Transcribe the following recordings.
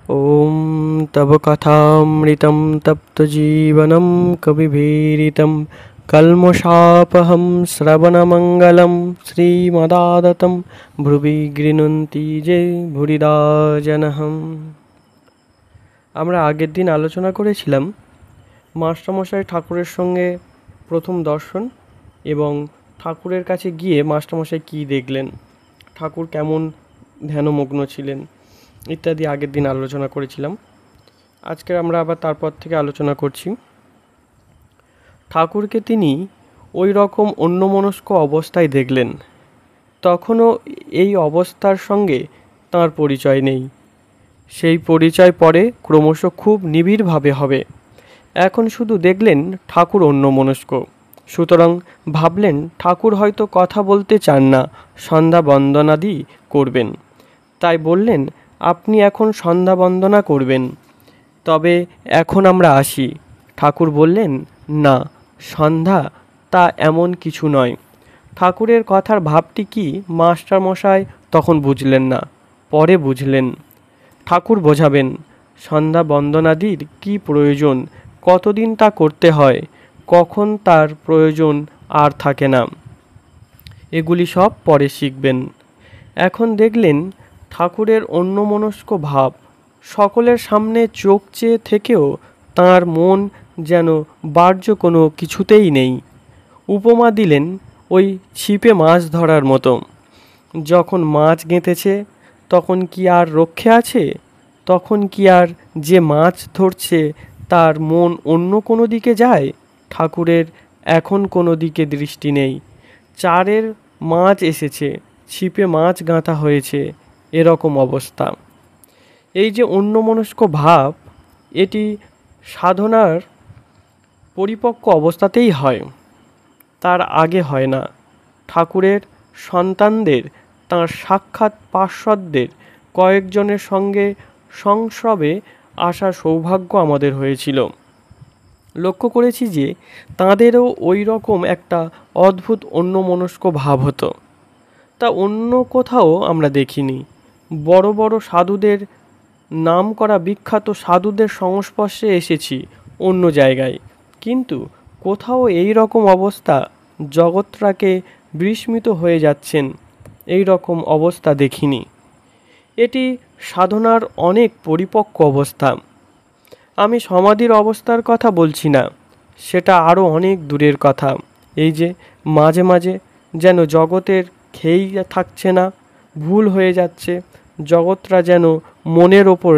ॐ तव कथामृतं तप्तजीवनं कविभिरीडितं कल्मषापहं श्रवणमङ्गलं श्रीमदादतं भ्रुवि गृह्णन्ति ये भूरिदा जनः। আমরা আগের দিন আলোচনা করেছিলাম মাস্টারমশাই ঠাকুরের সঙ্গে প্রথম দর্শন এবং ঠাকুরের কাছে গিয়ে মাস্টারমশাই কী দেখলেন, ঠাকুর কেমন ধ্যানমগ্ন ছিলেন ইত্যাদি আগের দিন আলোচনা করেছিলাম। আজকে আমরা আবার তারপর থেকে আলোচনা করছি। ঠাকুরকে তিনি ওই রকম অন্যমনস্ক অবস্থায় দেখলেন। তখনও এই অবস্থার সঙ্গে তাঁর পরিচয় নেই, সেই পরিচয় পরে ক্রমশ খুব নিবিড়ভাবে হবে। এখন শুধু দেখলেন ঠাকুর অন্যমনস্ক, সুতরাং ভাবলেন ঠাকুর হয়তো কথা বলতে চান না, সন্ধ্যা বন্দনাদি করবেন। তাই বললেন, আপনি এখন সন্ধ্যা বন্দনা করবেন, তবে এখন আমরা আসি। ঠাকুর বললেন, না, সন্ধ্যা তা এমন কিছু নয়। ঠাকুরের কথার ভাবটি কি মাস্টারমশাই তখন বুঝলেন না, পরে বুঝলেন। ঠাকুর বোঝাবেন সন্ধ্যা বন্দনাদির কি প্রয়োজন, কতদিন তা করতে হয়, কখন তার প্রয়োজন আর থাকে না, এগুলি সব পরে শিখবেন। এখন দেখলেন ঠাকুরের অন্যমনস্ক ভাব, সকলের সামনে চোখ চেয়ে থেকেও তাঁর মন যেন বাহ্য কোনো কিছুতেই নেই। উপমা দিলেন ওই ছিপে মাছ ধরার মতো। যখন মাছ গেঁথেছে তখন কি আর রক্ষে আছে? তখন কি আর যে মাছ ধরছে তার মন অন্য কোনো দিকে যায়? ঠাকুরের এখন কোনো দিকে দৃষ্টি নেই। চারের মাছ এসেছে, ছিপে মাছ গাঁথা হয়েছে, এরকম অবস্থা। এই যে অন্যমনস্ক ভাব, এটি সাধনার পরিপক্ক অবস্থাতেই হয়, তার আগে হয় না। ঠাকুরের সন্তানদের, তাঁর সাক্ষাৎ পার্শ্বদের কয়েকজনের সঙ্গে সংস্রবে আসার সৌভাগ্য আমাদের হয়েছিল। লক্ষ্য করেছি যে তাঁদেরও ওই রকম একটা অদ্ভুত অন্যমনস্ক ভাব হতো। তা অন্য কোথাও আমরা দেখিনি। বড় বড় সাধুদের, নাম করা বিখ্যাত সাধুদের সংস্পর্শে এসেছি অন্য জায়গায়, কিন্তু কোথাও এই রকম অবস্থা, জগৎটাকে বিস্মিত হয়ে যাচ্ছেন, এই রকম অবস্থা দেখিনি। এটি সাধনার অনেক পরিপক্ক অবস্থা। আমি সমাধির অবস্থার কথা বলছি না, সেটা আরও অনেক দূরের কথা। এই যে মাঝে মাঝে যেন জগতের খেয়েই থাকছে না, ভুল হয়ে যাচ্ছে, জগৎটা যেন মনের ওপর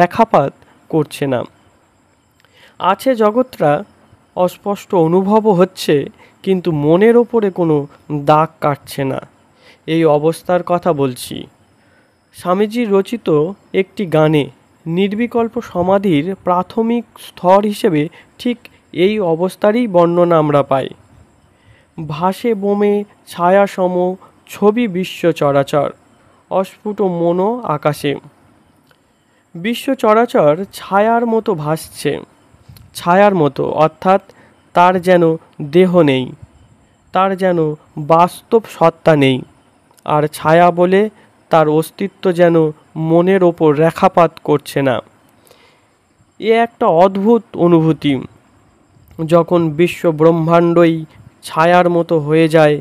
রেখাপাত করছে না। আছে জগৎটা অস্পষ্ট অনুভবও হচ্ছে, কিন্তু মনের ওপরে কোনো দাগ কাটছে না, এই অবস্থার কথা বলছি। স্বামীজির রচিত একটি গানে নির্বিকল্প সমাধির প্রাথমিক স্তর হিসেবে ঠিক এই অবস্থারই বর্ণনা আমরা পাই। ভাসে বোমে ছায়াসম ছবি বিশ্ব চরাচর, অস্ফুট মন আকাশে। বিশ্ব চরাচর ছায়ার মতো ভাসছে, ছায়ার মতো, অর্থাৎ তার যেন দেহ নেই, তার যেন বাস্তব সত্তা নেই, আর ছায়া বলে তার অস্তিত্ব যেন মনের ওপর রেখাপাত করছে না। এ একটা অদ্ভুত অনুভূতি। যখন বিশ্ব ব্রহ্মাণ্ডই ছায়ার মতো হয়ে যায়,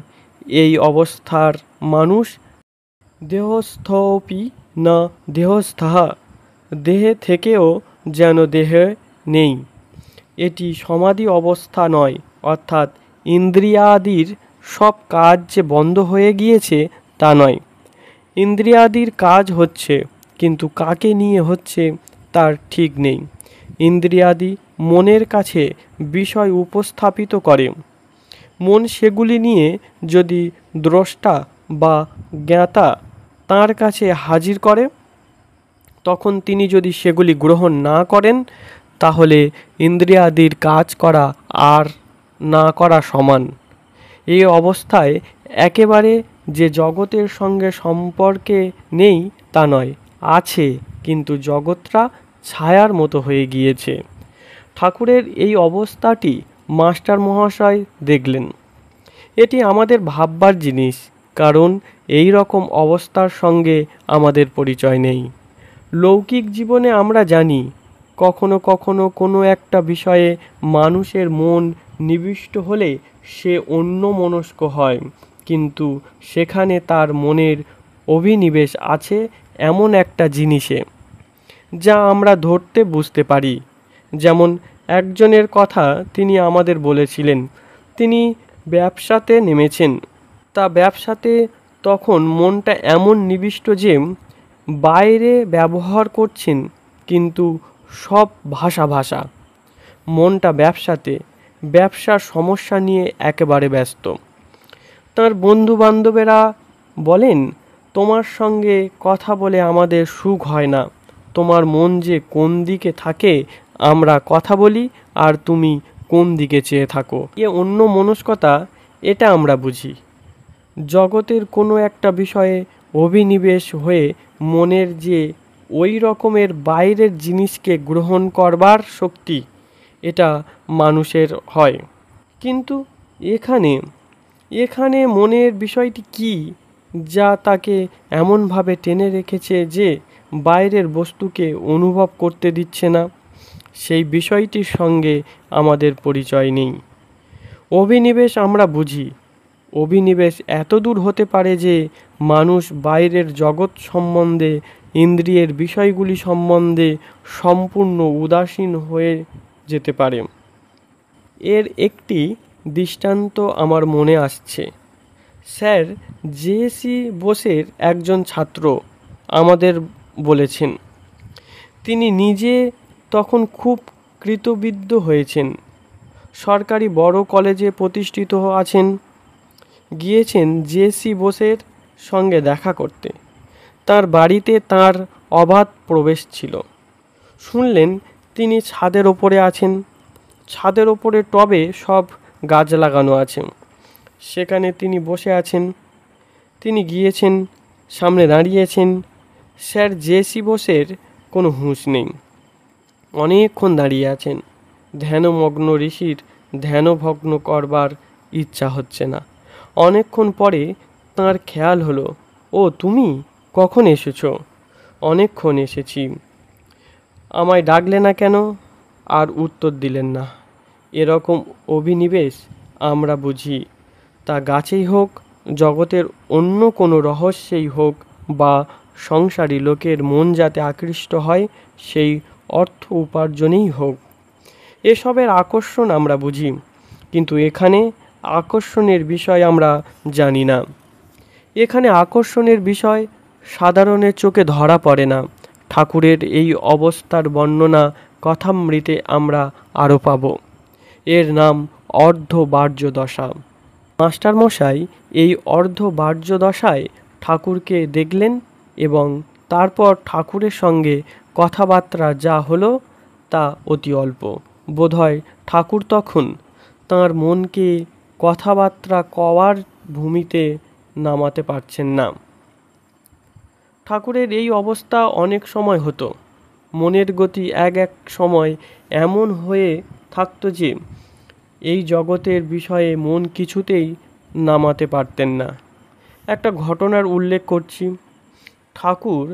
এই অবস্থার মানুষ দেহস্থপি না দেহস্থা, দেহে থেকেও যেন দেহে নেই। এটি সমাধি অবস্থা নয়, অর্থাৎ ইন্দ্রিয়াদির সব কাজ যে বন্ধ হয়ে গিয়েছে তা নয়। ইন্দ্রিয়াদির কাজ হচ্ছে, কিন্তু কাকে নিয়ে হচ্ছে তার ঠিক নেই। ইন্দ্রিয়াদি মনের কাছে বিষয় উপস্থাপিত করে। মন সেগুলি নিয়ে যদি দ্রষ্টা বা জ্ঞাতা তার কাছে হাজির করে, তখন তিনি যদি সেগুলি গ্রহণ না করেন, তাহলে ইন্দ্রিয়াদির কাজ করা আর না করা সমান। এই অবস্থায় একেবারে যে জগতের সঙ্গে সম্পর্কে নেই তা নয়, আছে, কিন্তু জগৎটা ছায়ার মতো হয়ে গিয়েছে। ঠাকুরের এই অবস্থাটি মাস্টার মহাশয় দেখলেন। এটি আমাদের ভাববার জিনিস, কারণ এই রকম অবস্থার সঙ্গে আমাদের পরিচয় নেই। লৌকিক জীবনে আমরা জানি কখনো কখনো কোনো একটা বিষয়ে মানুষের মন নিবিষ্ট হলে সে অন্যমনস্ক হয়, কিন্তু সেখানে তার মনের অভিনিবেশ আছে এমন একটা জিনিসে যা আমরা ধরতে বুঝতে পারি। যেমন একজনের কথা তিনি আমাদের বলেছিলেন, তিনি ব্যবসাতে নেমেছেন। তা ব্যবসাতে তখন মনটা এমন নিবিষ্ট যে বাইরে ব্যবহার করছেন কিন্তু সব ভাষা ভাষা, মনটা ব্যবসাতে, ব্যবসার সমস্যা নিয়ে একেবারে ব্যস্ত। তার বন্ধু বান্ধবেরা বলেন, তোমার সঙ্গে কথা বলে আমাদের সুখ হয় না, তোমার মন যে কোন দিকে থাকে আমরা কথা বলি আর তুমি কোন দিকে চেয়ে থাকো। অন্য মনস্কতা, এটা আমরা বুঝি। জগতের কোনো একটা বিষয়ে অভিনিবেশ হয়ে মনের যে ওই রকমের বাইরের জিনিসকে গ্রহণ করবার শক্তি, এটা মানুষের হয়। কিন্তু এখানে মনের বিষয়টি কি যা তাকে এমনভাবে টেনে রেখেছে যে বাইরের বস্তুকে অনুভব করতে দিচ্ছে না? সেই বিষয়টির সঙ্গে আমাদের পরিচয় নেই। অভিনিবেশ আমরা বুঝি। অভিনিবেশ এত দূর হতে পারে যে মানুষ বাইরের জগৎ সম্বন্ধে, ইন্দ্রিয়ের বিষয়গুলি সম্বন্ধে সম্পূর্ণ উদাসীন হয়ে যেতে পারে। এর একটি দৃষ্টান্ত আমার মনে আসছে। Sir J C. বোসের একজন ছাত্র আমাদের বলেছেন, তিনি নিজে তখন খুব কৃতবিদ্য হয়েছেন, সরকারি বড় কলেজে প্রতিষ্ঠিত আছেন। গিয়েছেন জে.সি. বোসের সঙ্গে দেখা করতে। তার বাড়িতে তার অবাধ প্রবেশ ছিল। শুনলেন তিনি ছাদের ওপরে আছেন। ছাদের ওপরে টবে সব গাছ লাগানো আছে, সেখানে তিনি বসে আছেন। তিনি গিয়েছেন, সামনে দাঁড়িয়েছেন। Sir J C. বোসের কোনো হুঁশ নেই। অনেকক্ষণ দাঁড়িয়ে আছেন। ধ্যানমগ্ন ঋষির ধ্যানভগ্ন করবার ইচ্ছা হচ্ছে না। অনেকক্ষণ পরে তাঁর খেয়াল হলো, ও তুমি কখন এসেছো? অনেকক্ষণ এসেছি। আমায় ডাকলে না কেন? আর উত্তর দিলেন না। এরকম অভিনিবেশ আমরা বুঝি, তা গাছেই হোক, জগতের অন্য কোনো রহস্যেই হোক, বা সংসারী লোকের মন যাতে আকৃষ্ট হয় সেই অর্থ উপার্জনেই হোক। এসবের আকর্ষণ আমরা বুঝি, কিন্তু এখানে আকর্ষণের বিষয় আমরা জানি না। এখানে আকর্ষণের বিষয় সাধারণের চোখে ধরা পড়ে না। ঠাকুরের এই অবস্থার বর্ণনা কথামৃতে আমরা আরও পাব। এর নাম অর্ধবার্য দশা। মাস্টারমশাই এই অর্ধবার্য দশায় ঠাকুরকে দেখলেন এবং তারপর ঠাকুরের সঙ্গে কথাবার্তা যা হলো তা অতি অল্প। বোধহয় ঠাকুর তখন তাঁর মনকে কথাবার্তা কওয়ার ভূমিতে নামাতে পারছেন না। ঠাকুরের এই অবস্থা অনেক সময় হতো। মনের গতি এক সময় এমন হয়ে থাকতো যে এই জগতের বিষয়ে মন কিছুতেই নামাতে পারতেন না। একটা ঘটনার উল্লেখ করছি। ঠাকুর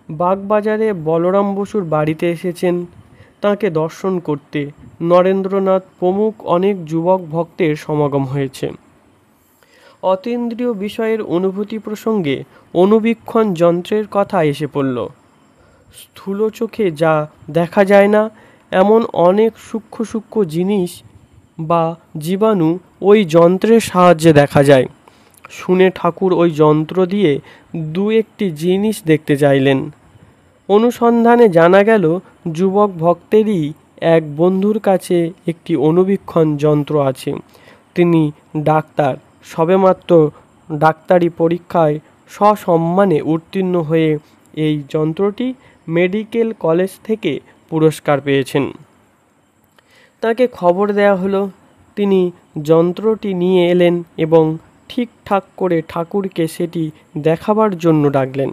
বাগবাজারে বলরাম বসুর বাড়িতে এসেছেন। তাঁকে দর্শন করতে নরেন্দ্রনাথ প্রমুখ অনেক যুবক ভক্তের সমাগম হয়েছে। অতীন্দ্রিয় বিষয়ের অনুভূতি প্রসঙ্গে অনুবীক্ষণ যন্ত্রের কথা এসে পড়ল। স্থূল চোখে যা দেখা যায় না এমন অনেক সূক্ষ্ম সূক্ষ্ম জিনিস বা জীবাণু ওই যন্ত্রের সাহায্যে দেখা যায়। শুনে ঠাকুর ওই যন্ত্র দিয়ে দু একটি জিনিস দেখতে চাইলেন। অনুসন্ধানে জানা গেল যুবক ভক্তেরই এক বন্ধুর কাছে একটি অনুবীক্ষণ যন্ত্র আছে। তিনি ডাক্তার, সবেমাত্র ডাক্তারি পরীক্ষায় সসম্মানে উত্তীর্ণ হয়ে এই যন্ত্রটি মেডিকেল কলেজ থেকে পুরস্কার পেয়েছেন। তাকে খবর দেওয়া হলো। তিনি যন্ত্রটি নিয়ে এলেন এবং ঠিকঠাক করে ঠাকুরকে সেটি দেখাবার জন্য ডাকলেন।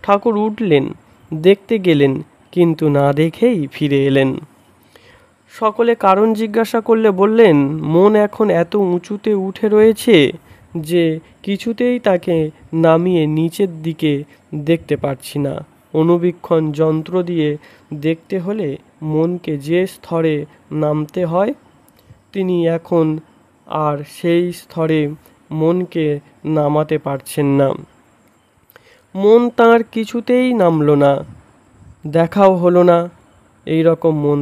ঠাকুর উঠলেন, দেখতে গেলেন, কিন্তু না দেখেই ফিরে এলেন। সকলে কারণ জিজ্ঞাসা করলে বললেন, মন এখন এত উঁচুতে উঠে রয়েছে যে কিছুতেই তাকে নামিয়ে নিচের দিকে দেখতে পারছি না। অনুবীক্ষণ যন্ত্র দিয়ে দেখতে হলে মনকে যে স্তরে নামতে হয়, তিনি এখন আর সেই স্তরে মনকে নামাতে পারছেন না। মন তাঁর কিছুতেই নামল না, দেখাও হলো না। এই রকম মন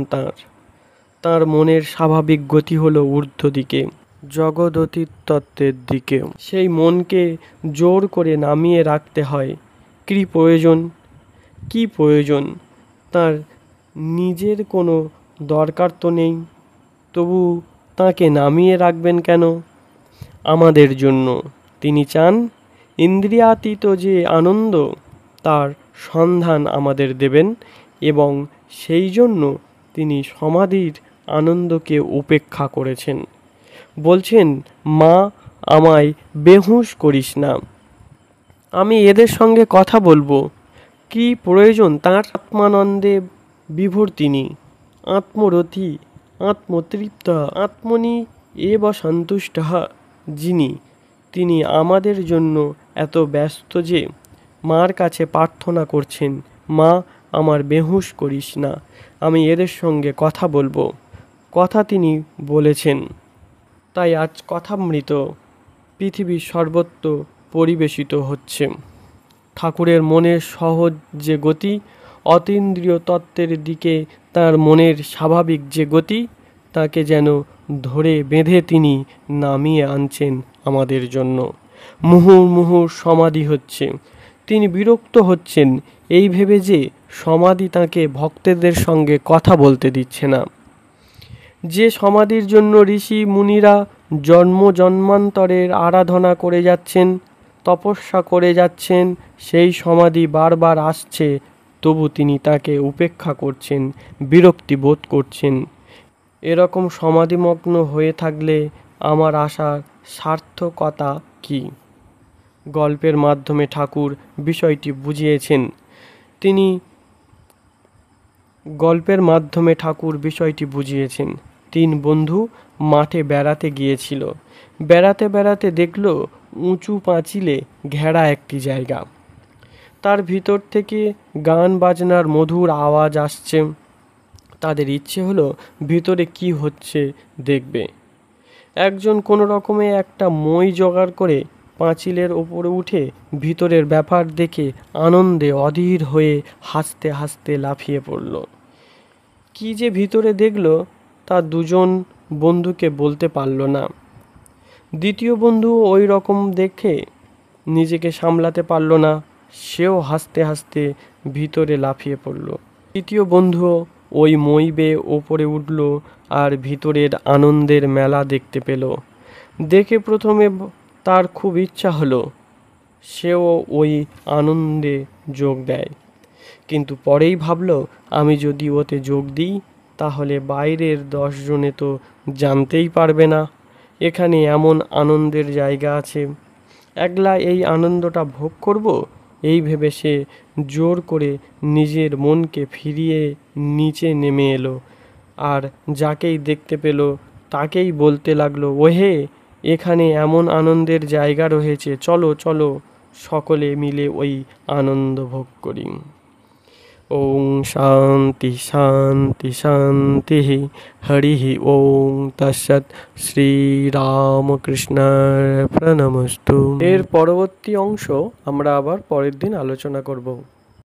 তাঁর মনের স্বাভাবিক গতি হলো ঊর্ধ্ব দিকে, জগদতীত তত্ত্বের দিকে। সেই মনকে জোর করে নামিয়ে রাখতে হয়। কি প্রয়োজন? তার নিজের কোনো দরকার তো নেই, তবু তাকে নামিয়ে রাখবেন কেন? আমাদের জন্য। তিনি চান ইন্দ্রিয়াতীত যে আনন্দ, তার সন্ধান আমাদের দেবেন, এবং সেই জন্য তিনি সমাধির আনন্দকে উপেক্ষা করেছেন। বলছেন, মা, আমায় বেহুঁশ করিস না, আমি এদের সঙ্গে কথা বলবো। কি প্রয়োজন তাঁর? আত্মানন্দে বিভোর তিনি, আত্মরথী, আত্মতৃপ্ত, আত্মনি এব সন্তুষ্টঃ। তিনি আমাদের জন্য এত ব্যস্ত যে মার কাছে প্রার্থনা করছেন, মা, আমার বেহুঁশ করিস না, আমি এদের সঙ্গে কথা বলবো। কথা তিনি বলেছেন, তাই আজ কথামৃত পৃথিবীর সর্বত্র পরিবেশিত হচ্ছে। ঠাকুরের মনের সহজ যে গতি, অতীন্দ্রিয় তত্ত্বের দিকে তার মনের স্বাভাবিক যে গতি, তাকে যেন ধরে বেঁধে তিনি নামিয়ে আনছেন আমাদের জন্য। মুহুর্মুহুর সমাধি হচ্ছে। তিনি বিরক্ত হচ্ছেন এই ভেবে যে সমাধি তাঁকে ভক্তদের সঙ্গে কথা বলতে দিচ্ছে না। যে সমাধির জন্য ঋষি মুনিরা জন্ম জন্মান্তরের আরাধনা করে যাচ্ছেন, তপস্যা করে যাচ্ছেন, সেই সমাধি বারবার আসছে, তবু তিনি তাকে উপেক্ষা করছেন, বিরক্তি বোধ করছেন। এরকম সমাধিমগ্ন হয়ে থাকলে আমার আসার সার্থকতা কি? গল্পের মাধ্যমে ঠাকুর বিষয়টি বুঝিয়েছেন। তিন বন্ধু মাঠে বেড়াতে গিয়েছিল। বেড়াতে বেড়াতে দেখল উঁচু পাঁচিলে ঘেরা একটি জায়গা। তার ভিতর থেকে গান বাজনার মধুর আওয়াজ আসছে। তাদের ইচ্ছে হলো ভিতরে কি হচ্ছে দেখবে। একজন কোনো রকমে একটা মই জোগাড় করে পাঁচিলের ওপরে উঠে ভিতরের ব্যাপার দেখে আনন্দে অধীর হয়ে হাসতে হাসতে লাফিয়ে পড়ল। কি যে ভিতরে দেখল তা দুজন বন্ধুকে বলতে পারল না। দ্বিতীয় বন্ধু ওই রকম দেখে নিজেকে সামলাতে পারল না, সেও হাসতে হাসতে ভিতরে লাফিয়ে পড়ল। তৃতীয় বন্ধুও ওই মই বেয়ে ওপরে উঠল আর ভিতরের আনন্দের মেলা দেখতে পেল। দেখে প্রথমে তার খুব ইচ্ছা হলো সেও ওই আনন্দে যোগ দেয়, কিন্তু পরেই ভাবল, আমি যদি ওতে যোগ দিই তাহলে বাইরের 10 জনে তো জানতেই পারবে না এখানে এমন আনন্দের জায়গা আছে। একলা এই আনন্দটা ভোগ করব, এই ভেবে সে জোর করে নিজের মনকে ফিরিয়ে নিচে নেমে এলো, আর যাকেই দেখতে পেল তাকেই বলতে লাগলো, ওহে, এখানে এমন আনন্দের জায়গা রয়েছে, চলো চলো, সকলে মিলে ওই আনন্দ ভোগ করি। ওং শান্তি শান্তি শান্তি। হরি ওং তৎসৎ। শ্রীরামকৃষ্ণার্পণমস্তু। এর পরবর্তী অংশ আমরা আবার পরের দিন আলোচনা করব।